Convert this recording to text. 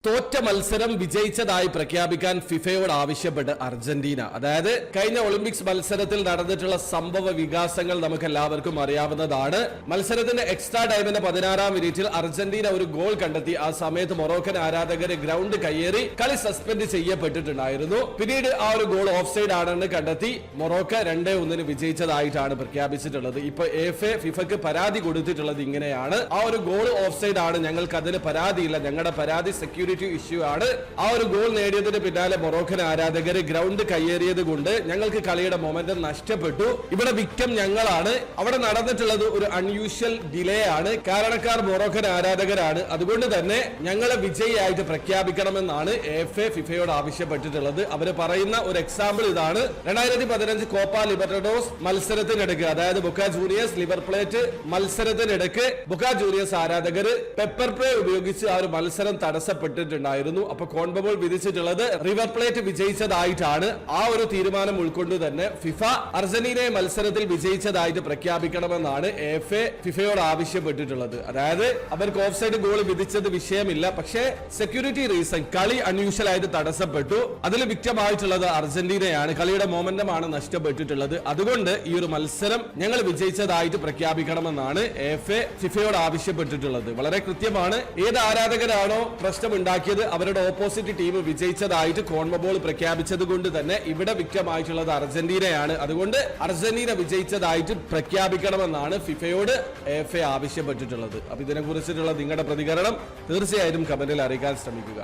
തോറ്റ മത്സരം വിജയിച്ചതായി പ്രഖ്യാപിക്കാൻ ഫിഫയോട് ആവശ്യപ്പെട്ട് അർജന്റീന. അതായത് കഴിഞ്ഞ ഒളിമ്പിക്സ് മത്സരത്തിൽ നടന്നിട്ടുള്ള സംഭവ വികാസങ്ങൾ നമുക്ക് എല്ലാവർക്കും അറിയാവുന്നതാണ്. മത്സരത്തിന്റെ എക്സ്ട്രാ ടൈമിന്റെ 16-ാം മിനിറ്റിൽ അർജന്റീന ഒരു ഗോൾ കണ്ടെത്തി. ആ സമയത്ത് മൊറോക്കൻ ആരാധകര് ഗ്രൗണ്ട് കയ്യേറി കളി സസ്പെൻഡ് ചെയ്യപ്പെട്ടിട്ടുണ്ടായിരുന്നു. പിന്നീട് ആ ഒരു ഗോൾ ഓഫ് സൈഡ് ആണെന്ന് കണ്ടെത്തി മൊറോക്ക 2-1 വിജയിച്ചതായിട്ടാണ് പ്രഖ്യാപിച്ചിട്ടുള്ളത്. ഇപ്പൊ ഫിഫക്ക് പരാതി കൊടുത്തിട്ടുള്ളത് ഇങ്ങനെയാണ്: ആ ഒരു ഗോൾ ഓഫ് സൈഡ് ആണ്, ഞങ്ങൾക്ക് അതിന് പരാതിയില്ല, ഞങ്ങളുടെ പരാതി സെക്യൂരിറ്റി ഇഷ്യൂ ആണ്. ആ ഒരു ഗോൾ നേടിയതിന് പിന്നാലെ മൊറോക്കൻ ആരാധകര് ഗ്രൗണ്ട് കയ്യേറിയത് കൊണ്ട് ഞങ്ങൾക്ക് കളിയുടെ മൊമെന്റം നഷ്ടപ്പെട്ടു. ഇവിടെ വിക്ടം ഞങ്ങളാണ്. അവിടെ നടന്നിട്ടുള്ളത് ഒരു അൺയൂഷ്വൽ ഡിലേ ആണ്. കാരണക്കാർ മൊറോക്കൻ ആരാധകരാണ്. അതുകൊണ്ട് തന്നെ ഞങ്ങളെ വിജയിയായിട്ട് പ്രഖ്യാപിക്കണമെന്നാണ് ഫിഫയോട് ആവശ്യപ്പെട്ടിട്ടുള്ളത്. അവര് പറയുന്ന ഒരു എക്സാമ്പിൾ ഇതാണ്: 2015 കോപ്പ ലിബർട്ടഡോസ് മത്സരത്തിനിടയ്ക്ക്, അതായത് ബൊക്ക ജൂനിയേഴ്സ് ലിവർ പ്ലേറ്റ് മത്സരത്തിനിടയ്ക്ക് ബൊക്ക ജൂനിയേഴ്സ് ആരാധകര് പെപ്പർ സ്പ്രേ ഉപയോഗിച്ച് ആ ഒരു മത്സരം തടസ്സപ്പെട്ടിട്ടുണ്ടായിരുന്നു. അപ്പൊ കോൺമബോൾ വിധിച്ചിട്ടുള്ളത് റിവർ പ്ലേറ്റ് വിജയിച്ചതായിട്ടാണ്. ആ ഒരു തീരുമാനം ഉൾക്കൊണ്ട് തന്നെ ഫിഫ അർജന്റീനയെ മത്സരത്തിൽ വിജയിച്ചതായിട്ട് പ്രഖ്യാപിക്കണമെന്നാണ് ഫിഫയോട് ആവശ്യപ്പെട്ടിട്ടുള്ളത്. അതായത് അവർക്ക് ഓഫ് സൈഡ് ഗോൾ വിധിച്ചത് വിഷയമില്ല, പക്ഷേ സെക്യൂരിറ്റി റീസൺ കളി അൺയൂഷ്വൽ ആയിട്ട് തടസ്സപ്പെട്ടു. അതിൽ വിക്ടമായിട്ടുള്ളത് അർജന്റീനയാണ്. കളിയുടെ മൊമെന്റമാണ് നഷ്ടപ്പെട്ടിട്ടുള്ളത്. അതുകൊണ്ട് ഈ ഒരു മത്സരം ഞങ്ങൾ വിജയിച്ചതായിട്ട് പ്രഖ്യാപിക്കണമെന്നാണ് ഫിഫയോട് ആവശ്യപ്പെട്ടിട്ടുള്ളത്. വളരെ കൃത്യമാണ്. ഏത് ആരാധകരാണോ പ്രശ്നമുണ്ടാക്കിയത് അവരുടെ ഓപ്പോസിറ്റ് ടീം വിജയിച്ചതായിട്ട് കോൺമബോൾ പ്രഖ്യാപിച്ചത് കൊണ്ട് തന്നെ ഇവിടെ വിക്ടമായിട്ടുള്ളത് അർജന്റീനയാണ്. അതുകൊണ്ട് അർജന്റീന വിജയിച്ചതായിട്ട് പ്രഖ്യാപിക്കണമെന്നാണ് ഫിഫയോട് ആവശ്യപ്പെട്ടിട്ടുള്ളത്. അപ്പൊ ഇതിനെ കുറിച്ചിട്ടുള്ള നിങ്ങളുടെ പ്രതികരണം തീർച്ചയായും കമന്റിൽ അറിയിക്കാൻ ശ്രമിക്കുക.